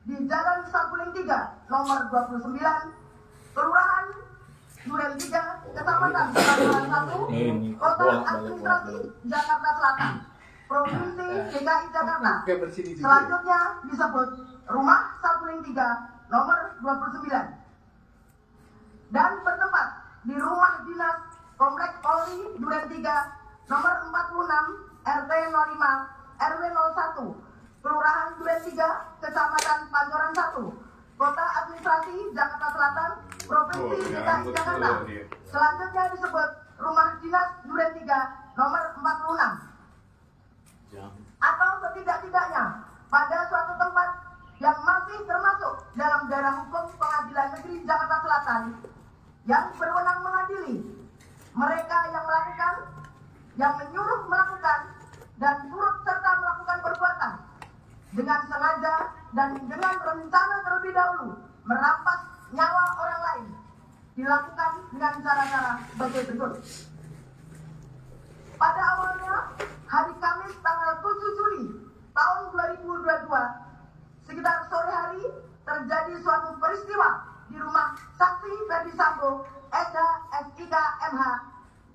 di Jalan Saguling 3, nomor 29, Kelurahan Duren 3, Kecamatan Pancoran 1, Kota Administrasi Jakarta Selatan, Provinsi DKI Jakarta. Selanjutnya disebut Rumah Saguling 3, nomor 29. Dan bertempat di Rumah Dinas Komplek Polri Duren 3, nomor 46, RT 05, RW 01, Kelurahan Duren 3, Kecamatan Pancoran 1, Kota Administrasi Jakarta Selatan, Provinsi DKI Jakarta. Selanjutnya disebut Rumah Dinas Duren 3, nomor 46. Atau setidak-tidaknya pada suatu tempat yang masih termasuk dalam daerah hukum Pengadilan Negeri Jakarta Selatan yang berwenang mengadili mereka yang melakukan, yang menyuruh melakukan, dan turut serta melakukan perbuatan dengan sengaja dan dengan rencana terlebih dahulu merampas nyawa orang lain dilakukan dengan cara-cara sebagai berikut. Pada awalnya hari Kamis tanggal 7 Juli tahun 2022 sekitar sore hari terjadi suatu peristiwa di rumah saksi Ferdi Sambo SH MH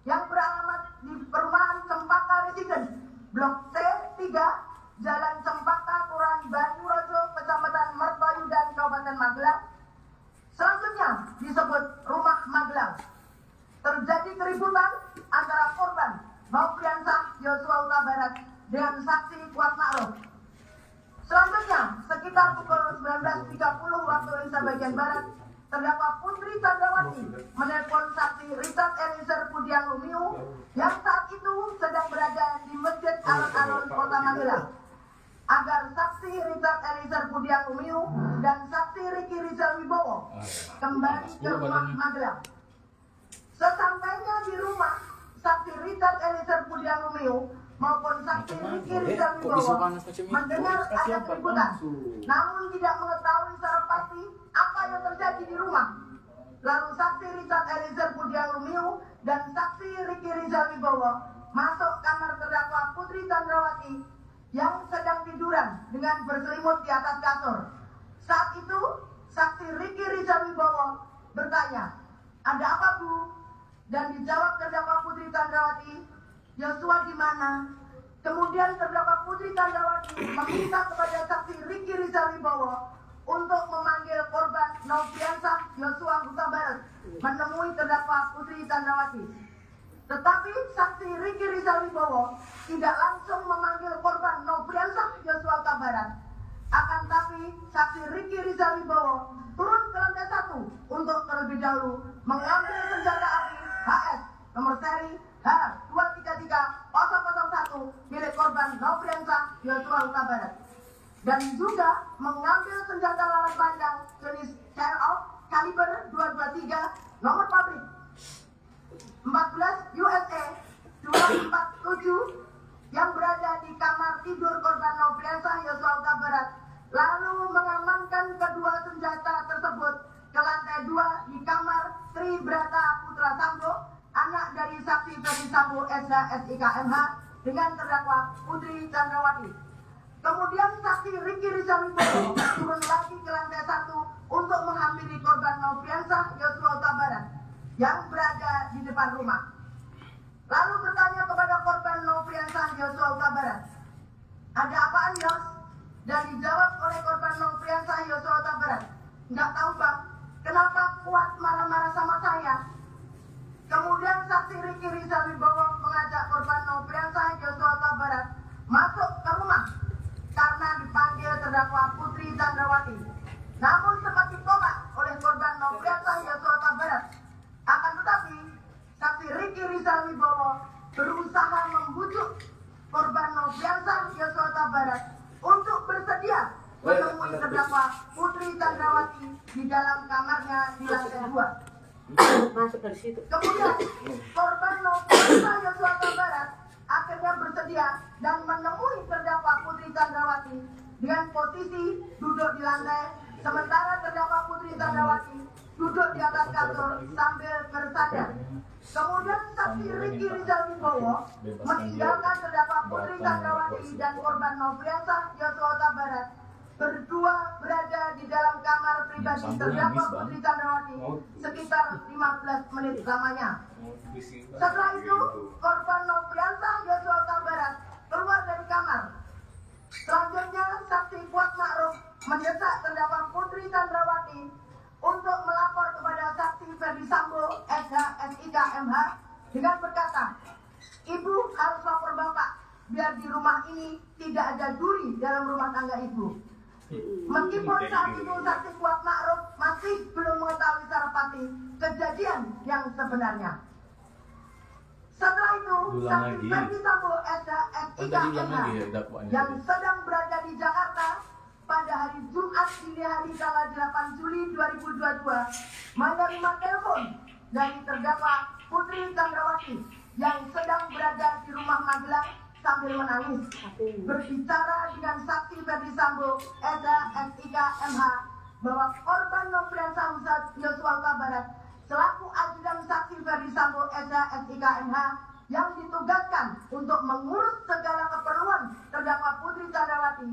yang beralamat di perumahan Cempaka Residence Blok C3 Jalan Cempaka Kelurahan Banyurojo Kecamatan Mertoyu dan Kabupaten Magelang, selanjutnya disebut Rumah Magelang. Terjadi keributan antara korban Nofriansah Yosua Huta Barat dengan saksi Kuat Ma'ruf. Selanjutnya sekitar pukul 19.30 waktu Indonesia bagian Barat, terdakwa Putri Chandrawati menelpon saksi Richard Eliezer Budiang Lumiu yang saat itu sedang berada di Masjid Alun-Alun Kota Magelang agar saksi Richard Eliezer Budiang Lumiu dan saksi Ricky Rizal Wibowo kembali ke rumah Magelang. Sesampainya di rumah, saksi Richard Eliezer Budiang Lumiu maupun saksi Ricky Rizal Wibowo mendengar ada keributan, namun tidak mengetahui secara pasti apa yang terjadi di rumah. Lalu saksi Richard Eliezer Budiang Lumiu dan saksi Ricky Rizal Wibowo masuk kamar terdakwa Putri Chandrawati yang sedang tiduran dengan berselimut di atas kasur. Saat itu saksi Ricky Rizal Wibowo bertanya, "Ada apa, Bu?" Dan dijawab terdakwa Putri Chandrawati, "Yosua di mana?" Kemudian terdakwa Putri Chandrawati meminta kepada saksi Ricky Rizal Wibowo untuk memanggil korban Nofriansah Yosua Huta Barat menemui terdakwa Putri Chandrawati. Tetapi saksi Ricky Rizal Wibowo tidak langsung memanggil korban Nofriansah Yosua Huta Barat. Akan tapi saksi Ricky Rizal Wibowo turun ke lantai 1 untuk terlebih dahulu mengambil senjata api HS nomor seri H233001 milik korban Nofriansah Yosua Huta Barat, dan juga mengambil senjata laras panjang jenis Sherlock kaliber 223 nomor pabrik 14 USA 247 yang berada di kamar tidur korban Nofriansah Yosua Huta Barat, lalu mengamankan kedua senjata tersebut ke lantai 2 di kamar Tri Brata Putra Sambo, anak dari saksi Ferdi Sambo SH/SIK MH dengan terdakwa Putri Chandrawati. Kemudian saksi Ricky Rizal Wibowo turun lagi ke lantai 1 untuk menghampiri korban Nofriansah Yosua Huta Barat yang berada di depan rumah. Lalu bertanya kepada korban Nofriansah Yosua Huta Barat, "Ada apaan, Yos?" Dan dijawab oleh korban Nofriansah Yosua Huta Barat, "Nggak tahu, Bang. Kenapa Kuat marah-marah sama saya?" Kemudian saksi Ricky Rizal Wibowo mengajak korban Nofriansah Yosua Huta Barat masuk ke rumah karena dipanggil terdakwa Putri Chandrawati. Namun sempat ditolak oleh korban Nofriansah Yosua Huta Barat. Akan tetapi saksi Ricky Rizal Wibowo berusaha membujuk korban Nofriansah Yosua Huta Barat untuk bersedia menemui terdakwa Putri Chandrawati di dalam kamarnya di lantai 2. Masuk dari situ. Kemudian korban Nofriansah Yosua Huta Barat akhirnya bersedia dan menemui terdakwa Putri Chandrawati dengan posisi duduk di lantai, sementara terdakwa Putri Chandrawati duduk di atas kasur sambil bersandar. Kemudian saksi Ricky Rizal Wibowo meninggalkan terdakwa Putri Chandrawati dan korban Nofriansah Yosua Huta Barat berdua berada pribadi terdakwa Putri Chandrawati sekitar 15 menit lamanya. Setelah itu, korban Nofriansah Yosua Huta Barat keluar dari kamar. Selanjutnya, saksi Kuat Ma'ruf mendesak terdakwa Putri Chandrawati untuk melapor kepada saksi Ferdi Sambo, SH, SIK, MH dengan berkata, "Ibu harus lapor Bapak, biar di rumah ini tidak ada duri dalam rumah tangga Ibu." Meskipun saat itu saksi Kuat Ma'ruf masih belum mengetahui secara pasti kejadian yang sebenarnya. Setelah itu, saksi Ferdi Sambo, SH, SIK, MH yang sedang berada di Jakarta pada hari Jumat dini hari tanggal 8 Juli 2022 menerima telepon dari terdakwa Putri Chandrawati yang sedang berada di rumah Magelang sambil menangis, berbicara dengan saksi Ferdi Sambo, SH, SIK, MH bahwa korban Nofriansah Yosua Huta Barat selaku ajudan saksi Ferdi Sambo, SH, SIK, MH yang ditugaskan untuk mengurus segala keperluan terdakwa Putri Chandrawati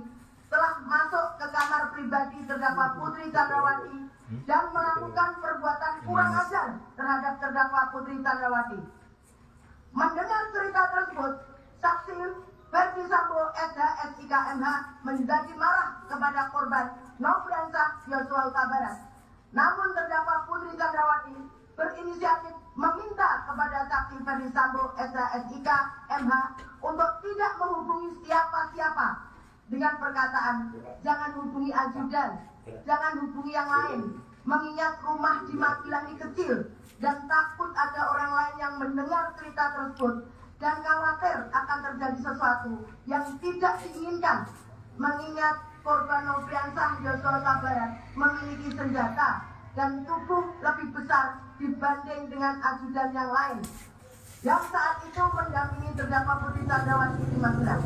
telah masuk ke kamar pribadi terdakwa Putri Chandrawati dan melakukan perbuatan kurang ajar terhadap terdakwa Putri Chandrawati. Mendengar cerita tersebut, saksi Ferdi Sambo, SH, SIK, MH menjadi marah kepada korban Nofriansah Yosua Huta Barat. Namun terdakwa Putri Chandrawati berinisiatif meminta kepada saksi Ferdi Sambo, SH, SIK, MH untuk tidak menghubungi siapa-siapa dengan perkataan, "Jangan hubungi ajudan, jangan hubungi yang lain, mengingat rumah di Magelang ini kecil dan takut ada orang lain yang mendengar cerita tersebut dan khawatir akan terjadi sesuatu yang tidak diinginkan, mengingat korban Nofriansah Yosua Huta Barat memiliki senjata dan tubuh lebih besar dibanding dengan ajudan yang lain yang saat itu mendampingi terdakwa Putri Chandrawati di Magelang."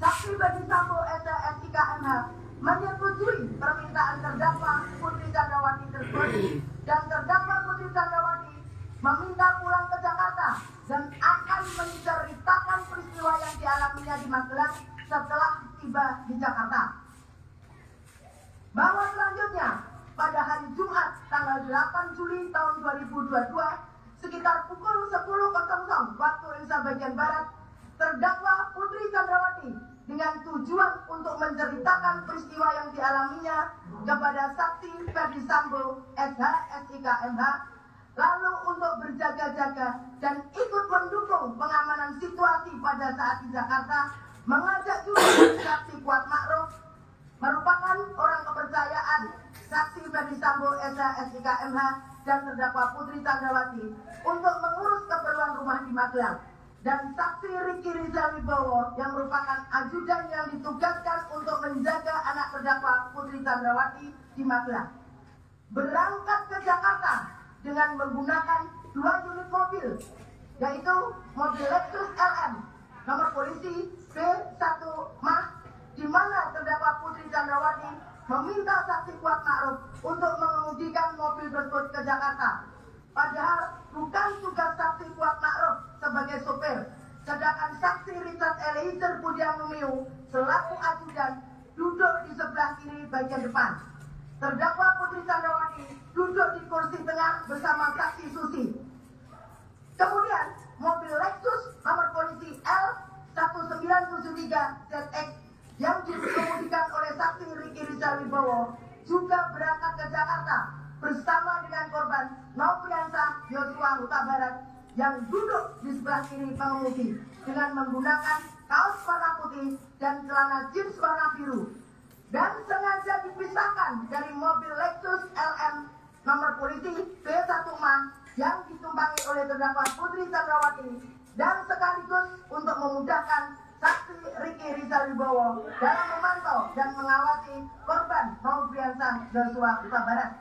Saksi Ferdi Sambo, SH, SIK, MH menyetujui permintaan terdakwa Putri Chandrawati tersebut dan terdakwa Putri Chandrawati meminta pulang ke Jakarta dan akan menceritakan peristiwa yang dialaminya di Magelang setelah tiba di Jakarta. Bahwa selanjutnya pada hari Jumat tanggal 8 Juli tahun 2022 sekitar pukul 10.00 waktu Indonesia bagian Barat, terdakwa Putri Chandrawati dengan tujuan untuk menceritakan peristiwa yang dialaminya kepada saksi Ferdi Sambo, SH, SIK, MH, lalu untuk berjaga-jaga dan ikut mendukung pengamanan situasi pada saat di Jakarta, mengajak juga saksi Kuat Ma'ruf merupakan orang kepercayaan saksi Ferdi Sambo, SH, SIK, MH dan terdakwa Putri Chandrawati untuk mengurus keperluan rumah di Magelang, dan saksi Riki Rizal Wibowo yang merupakan ajudan yang ditugaskan untuk menjaga anak terdakwa Putri Chandrawati di Magelang, berangkat ke Jakarta dengan menggunakan 2 unit mobil, yaitu mobil Lexus LM nomor polisi B1 Mah, di mana terdakwa Putri Chandrawati meminta saksi Kuat Ma'ruf untuk mengemudikan mobil tersebut ke Jakarta. Padahal bukan tugas saksi Kuat Ma'ruf sebagai sopir, sedangkan saksi Richard Eliezer Budiang Lumiu selaku ajudan duduk di sebelah kiri bagian depan. Terdakwa Putri Chandrawati duduk di kursi tengah bersama saksi Susi. Kemudian mobil Lexus nomor polisi L1973ZX yang dikemudikan oleh saksi Riki Rizal Wibowo juga berangkat ke Jakarta bersama dengan korban Nofriansah Yosua Huta Barat yang duduk di sebelah kiri pengemudi dengan menggunakan kaos warna putih dan celana jeans warna biru, dan sengaja dipisahkan dari mobil Lexus LM nomor polisi B1 Mah yang ditumpangi oleh terdakwa Putri Chandrawati, dan sekaligus untuk memudahkan saksi Riki Rizal Wibowo dalam memantau dan mengawasi korban Nofriansah Yosua Huta Barat.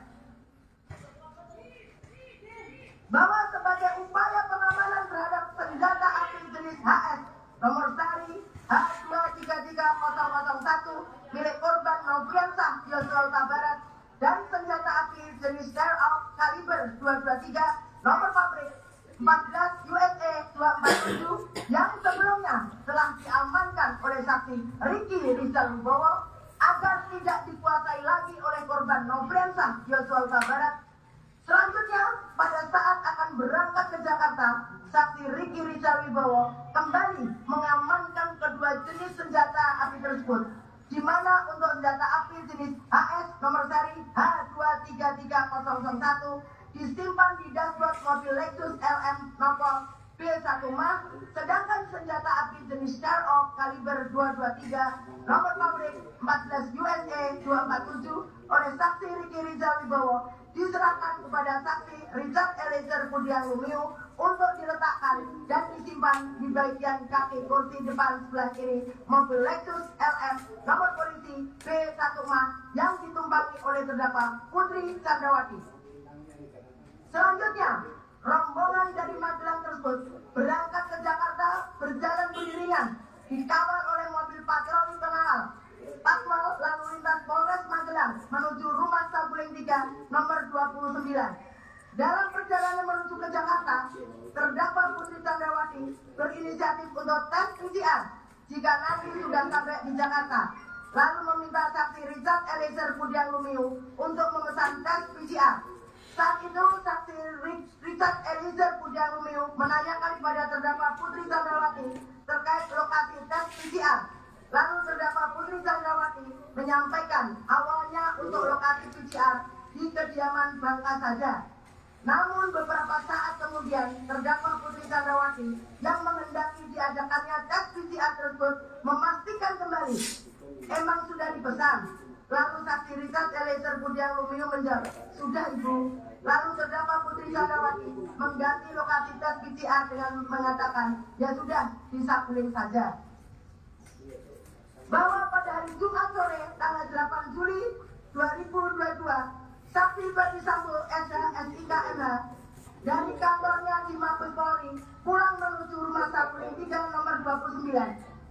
Bahwa sebagai upaya pengamanan terhadap senjata api jenis HS nomor seri H233001 milik korban Nofriansah Yosua Huta Barat dan senjata api jenis Dark kaliber 223 nomor pabrik 14 USA 247 yang sebelumnya telah diamankan oleh saksi Riki Rizal Wibowo agar tidak dikuasai lagi oleh korban Nofriansah Rizal Wibowo kembali mengamankan kedua jenis senjata api tersebut, di mana untuk senjata api jenis HS nomor seri H233001 disimpan di dashboard mobil Lexus LM nomor B1 MAH, sedangkan senjata api jenis Sharp kaliber 223 nomor pabrik 14 USA 247 oleh saksi Riki Rizal Wibowo diserahkan kepada saksi Richard Eliezer Budiang Lumiu untuk diletakkan dan disimpan di bagian kaki kursi depan sebelah kiri mobil Lexus LM nomor polisi B1 MAH yang ditumpangi oleh terdakwa Putri Chandrawati. Selanjutnya, rombongan dari Magelang tersebut berangkat ke Jakarta berjalan beriringan dikawal oleh mobil patroli pengawal Patwal lalu lintas Polres Magelang menuju rumah Saguling 3 nomor 29. Dalam perjalanan menuju ke Jakarta, terdakwa Putri Chandrawati berinisiatif untuk tes PCR jika nanti sudah sampai di Jakarta, lalu meminta saksi Richard Eliezer Budiang Lumiu untuk memesan tes PCR. Saat itu saksi Richard Eliezer Budiang Lumiu menanyakan kepada terdakwa Putri Chandrawati terkait lokasi tes PCR. Lalu terdakwa Putri Chandrawati menyampaikan awalnya untuk lokasi PCR di kediaman Bangka saja. Namun beberapa saat kemudian terdakwa Putri Chandrawati yang menghendaki diadakannya tes PCR tersebut memastikan kembali emang sudah dipesan. Lalu saksi Richard Eliezer Budiang Lumiu menjawab, sudah ibu. Lalu terdakwa Putri Chandrawati mengganti lokasi tes PCR dengan mengatakan, ya sudah, di Saguling saja. Bahwa pada hari Jumat sore tanggal 8 Juli 2022, saksi Ferdi Sambo SH SIK MH dari kantornya di Mabes Polri pulang menuju rumah Saguling 3 nomor 29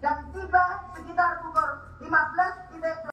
dan tiba sekitar pukul 15.00